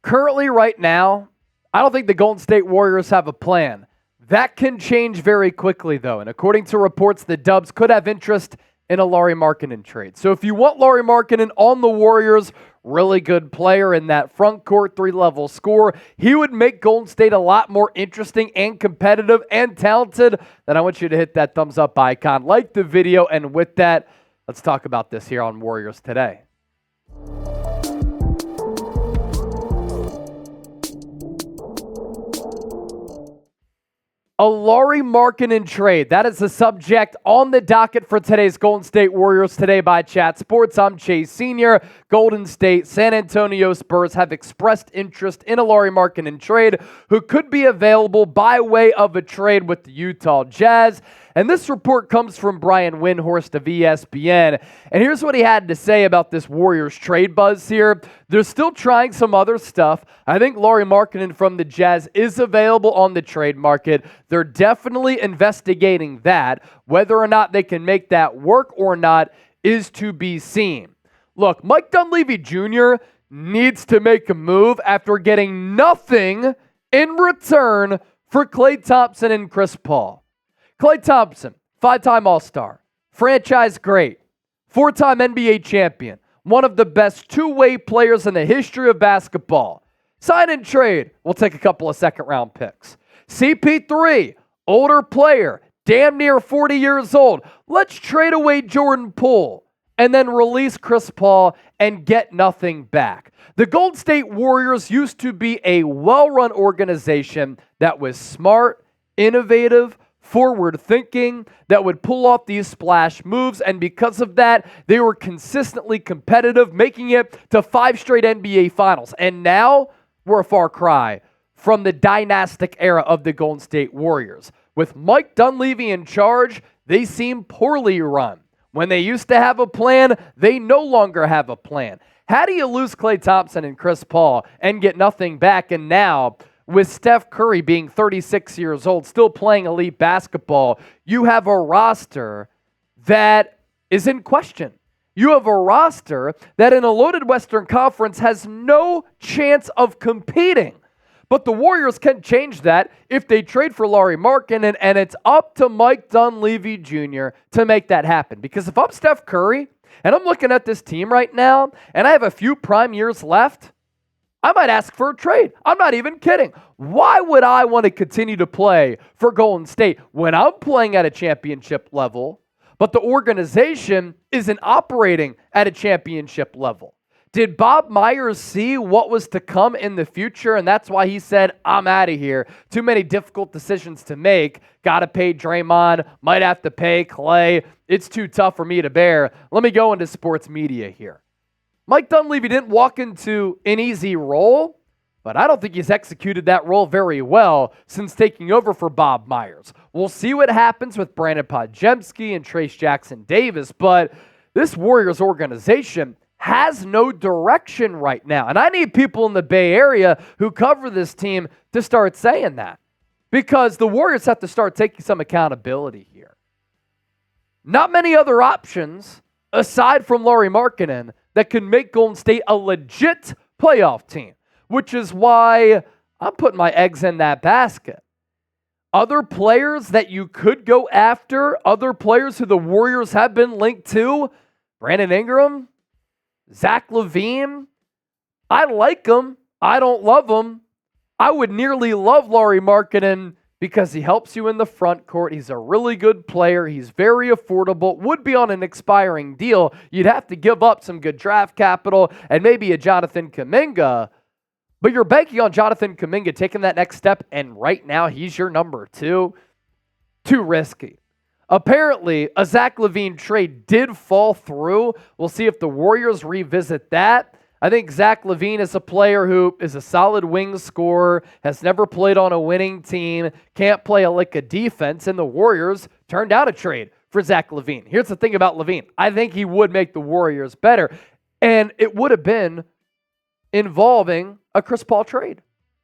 Currently, right now, I don't think the Golden State Warriors have a plan. That can change very quickly, though. And according to reports, the Dubs could have interest in a Lauri Markkanen trade. So if you want Lauri Markkanen on the Warriors, really good player in that front court, 3-level scorer, he would make Golden State a lot more interesting and competitive and talented. Then I want you to hit that thumbs up icon, like the video, and with that, let's talk about this here on Warriors Today. A Lauri Markkanen trade. That is the subject on the docket for today's Golden State Warriors Today by Chat Sports. I'm Chase Sr. Golden State, San Antonio Spurs have expressed interest in a Lauri Markkanen trade who could be available by way of a trade with the Utah Jazz. And this report comes from Brian Windhorst of ESPN. And here's what he had to say about this Warriors trade buzz here. They're still trying some other stuff. I think Lauri Markkanen from the Jazz is available on the trade market. They're definitely investigating that. Whether or not they can make that work or not is to be seen. Look, Mike Dunleavy Jr. needs to make a move after getting nothing in return for Klay Thompson and Chris Paul. Klay Thompson, 5-time All-Star, franchise great, 4-time NBA champion, one of the best two-way players in the history of basketball. Sign and trade, we'll take a couple of second-round picks. CP3, older player, damn near 40 years old. Let's trade away Jordan Poole and then release Chris Paul and get nothing back. The Golden State Warriors used to be a well-run organization that was smart, innovative, forward-thinking, that would pull off these splash moves, and because of that, they were consistently competitive, making it to 5 straight NBA Finals. And now, we're a far cry from the dynastic era of the Golden State Warriors. With Mike Dunleavy in charge, they seem poorly run. When they used to have a plan, they no longer have a plan. How do you lose Klay Thompson and Chris Paul and get nothing back? And now, with Steph Curry being 36 years old, still playing elite basketball, you have a roster that is in question. You have a roster that in a loaded Western Conference has no chance of competing. But the Warriors can change that if they trade for Lauri Markkanen, and it's up to Mike Dunleavy Jr. to make that happen. Because if I'm Steph Curry and I'm looking at this team right now and I have a few prime years left, I might ask for a trade. I'm not even kidding. Why would I want to continue to play for Golden State when I'm playing at a championship level, but the organization isn't operating at a championship level? Did Bob Myers see what was to come in the future, and that's why he said, I'm out of here. Too many difficult decisions to make. Got to pay Draymond. Might have to pay Klay. It's too tough for me to bear. Let me go into sports media here. Mike Dunleavy didn't walk into an easy role, but I don't think he's executed that role very well since taking over for Bob Myers. We'll see what happens with Brandon Podziemski and Trace Jackson Davis, but this Warriors organization has no direction right now. And I need people in the Bay Area who cover this team to start saying that, because the Warriors have to start taking some accountability here. Not many other options aside from Lauri Markkanen that can make Golden State a legit playoff team, which is why I'm putting my eggs in that basket. Other players that you could go after, other players who the Warriors have been linked to, Brandon Ingram, Zach LaVine, I like them. I don't love them. I would nearly love Lauri Markkanen because he helps you in the front court. He's a really good player. He's very affordable. Would be on an expiring deal. You'd have to give up some good draft capital and maybe a Jonathan Kuminga. But you're banking on Jonathan Kuminga taking that next step, and right now he's your number 2. Too risky. Apparently, a Zach LaVine trade did fall through. We'll see if the Warriors revisit that. I think Zach LaVine is a player who is a solid wing scorer, has never played on a winning team, can't play a lick of defense, and the Warriors turned out a trade for Zach LaVine. Here's the thing about LaVine. I think he would make the Warriors better, and it would have been involving a Chris Paul trade.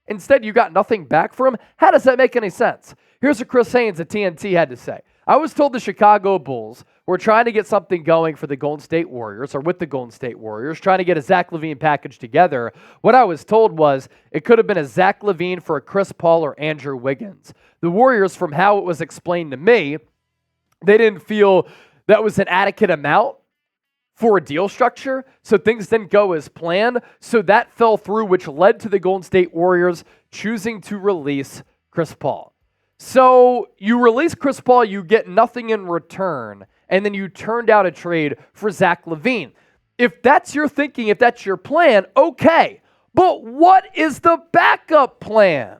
Instead, you got nothing back for him. How does that make any sense? Here's what Chris Haynes at TNT had to say. I was told the Chicago Bulls were trying to get something going for the Golden State Warriors, or with the Golden State Warriors, trying to get a Zach LaVine package together. What I was told was it could have been a Zach LaVine for a Chris Paul or Andrew Wiggins. The Warriors, from how it was explained to me, they didn't feel that was an adequate amount for a deal structure, so things didn't go as planned. So that fell through, which led to the Golden State Warriors choosing to release Chris Paul. So you release Chris Paul, you get nothing in return, and then you turned out a trade for Zach LaVine. If that's your thinking, if that's your plan, okay. But what is the backup plan?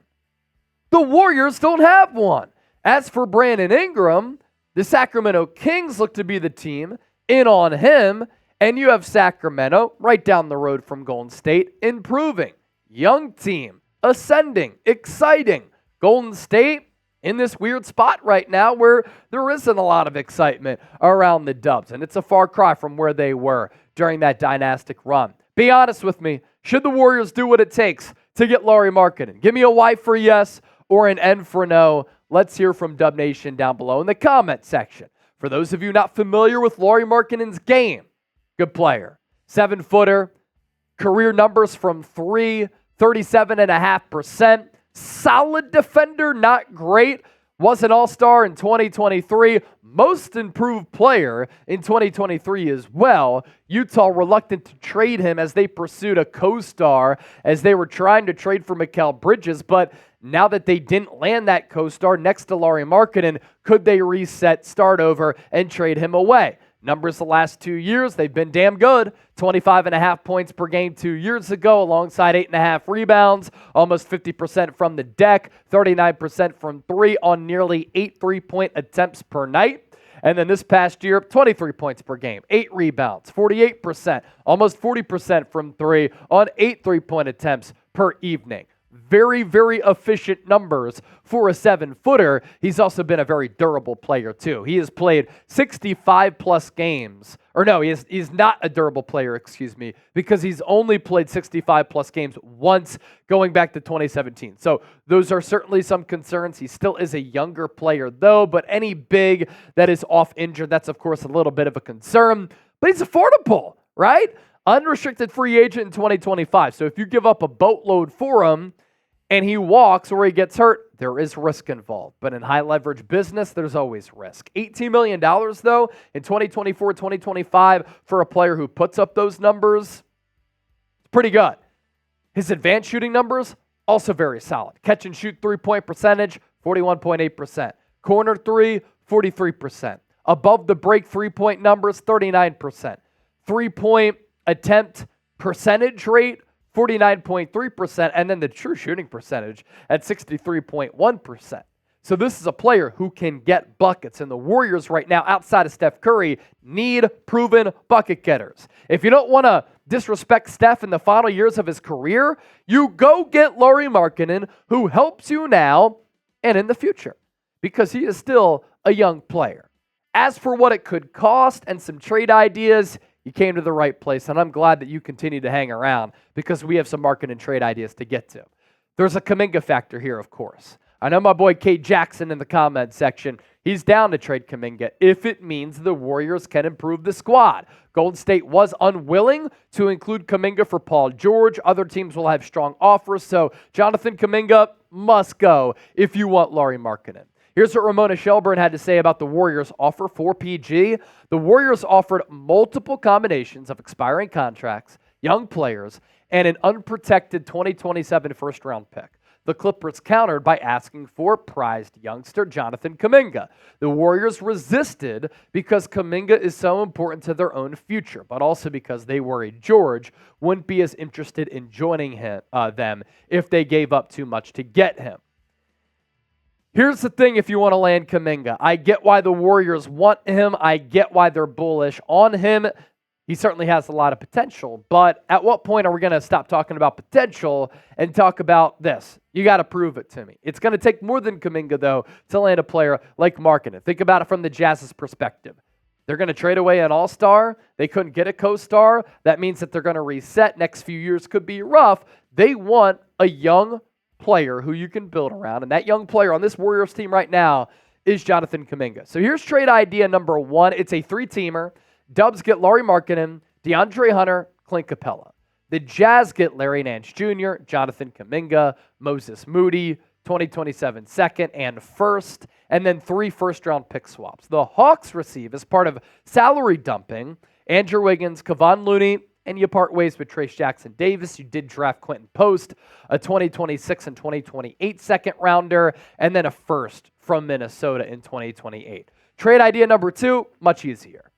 The Warriors don't have one. As for Brandon Ingram, the Sacramento Kings look to be the team in on him, and you have Sacramento right down the road from Golden State, improving. Young team, ascending, exciting. Golden State in this weird spot right now where there isn't a lot of excitement around the Dubs, and it's a far cry from where they were during that dynastic run. Be honest with me. Should the Warriors do what it takes to get Lauri Markkanen? Give me a Y for yes or an N for no. Let's hear from Dub Nation down below in the comment section. For those of you not familiar with Lauri Markkanen's game, good player. 7-footer, career numbers from 3, 37.5%. Solid defender, not great. Was an all-star in 2023. Most improved player in 2023 as well. Utah reluctant to trade him as they pursued a co-star as they were trying to trade for Mikal Bridges. But now that they didn't land that co-star next to Lauri Markkanen, could they reset, start over, and trade him away? Numbers the last 2 years, they've been damn good. 25.5 points per game 2 years ago, alongside 8.5 rebounds, almost 50% from the deck, 39% from three on nearly 8 3-point attempts per night. And then this past year, 23 points per game, 8 rebounds, 48%, almost 40% from three on 8 3-point attempts per evening. Very, very efficient numbers for a 7-footer. He's also been a very durable player, too. He has played 65-plus games. Or no, he's not a durable player, because he's only played 65-plus games once going back to 2017. So those are certainly some concerns. He still is a younger player, though, but any big that is off injured, that's, of course, a little bit of a concern. But he's affordable, right? Unrestricted free agent in 2025. So if you give up a boatload for him, and he walks or he gets hurt, there is risk involved. But in high leverage business, there's always risk. $18 million, though, in 2024, 2025 for a player who puts up those numbers, it's pretty good. His advanced shooting numbers, also very solid. Catch and shoot 3-point percentage, 41.8%. Corner 3, 43%. Above the break 3-point numbers, 39%. 3-point attempt percentage rate, 49.3%, and then the true shooting percentage at 63.1%. So this is a player who can get buckets, and the Warriors right now, outside of Steph Curry, need proven bucket getters. If you don't want to disrespect Steph in the final years of his career, you go get Lauri Markkanen, who helps you now and in the future, because he is still a young player. As for what it could cost and some trade ideas, you came to the right place, and I'm glad that you continue to hang around because we have some market and trade ideas to get to. There's a Kuminga factor here, of course. I know my boy Kate Jackson in the comment section, he's down to trade Kuminga if it means the Warriors can improve the squad. Golden State was unwilling to include Kuminga for Paul George. Other teams will have strong offers, so Jonathan Kuminga must go if you want Lauri Markkanen. Here's what Ramona Shelburne had to say about the Warriors' offer for PG. The Warriors offered multiple combinations of expiring contracts, young players, and an unprotected 2027 first-round pick. The Clippers countered by asking for prized youngster Jonathan Kuminga. The Warriors resisted because Kuminga is so important to their own future, but also because they worried George wouldn't be as interested in joining them if they gave up too much to get him. Here's the thing if you want to land Kuminga. I get why the Warriors want him. I get why they're bullish on him. He certainly has a lot of potential. But at what point are we going to stop talking about potential and talk about this? You got to prove it to me. It's going to take more than Kuminga, though, to land a player like Markkanen. Think about it from the Jazz's perspective. They're going to trade away an all-star. They couldn't get a co-star. That means that they're going to reset. Next few years could be rough. They want a young player who you can build around, and that young player on this Warriors team right now is Jonathan Kuminga. So here's trade idea number 1. It's a 3-teamer. Dubs get Lauri Markkanen, DeAndre Hunter, Clint Capella. The Jazz get Larry Nance Jr., Jonathan Kuminga, Moses Moody, 2027 second and first, and then 3 first-round pick swaps. The Hawks receive, as part of salary dumping, Andrew Wiggins, Kevon Looney, and you part ways with Trace Jackson Davis. You did draft Quentin Post, a 2026 and 2028 second-rounder, and then a first from Minnesota in 2028. Trade idea number 2, much easier.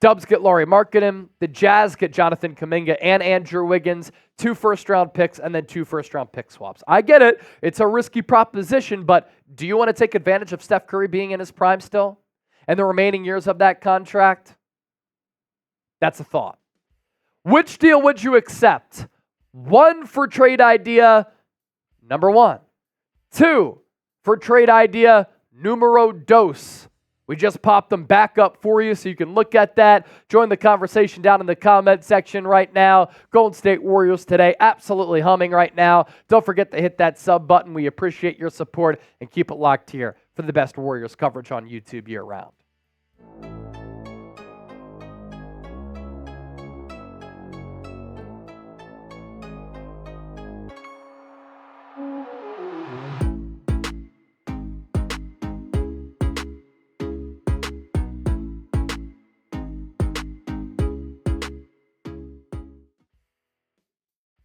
Dubs get Lauri Markkanen. The Jazz get Jonathan Kuminga and Andrew Wiggins, 2 first-round picks, and then 2 first-round pick swaps. I get it. It's a risky proposition, but do you want to take advantage of Steph Curry being in his prime still and the remaining years of that contract? That's a thought. Which deal would you accept? 1 for trade idea number 1. 2 for trade idea numero dos. We just popped them back up for you so you can look at that. Join the conversation down in the comment section right now. Golden State Warriors today, absolutely humming right now. Don't forget to hit that sub button. We appreciate your support and keep it locked here for the best Warriors coverage on YouTube year-round.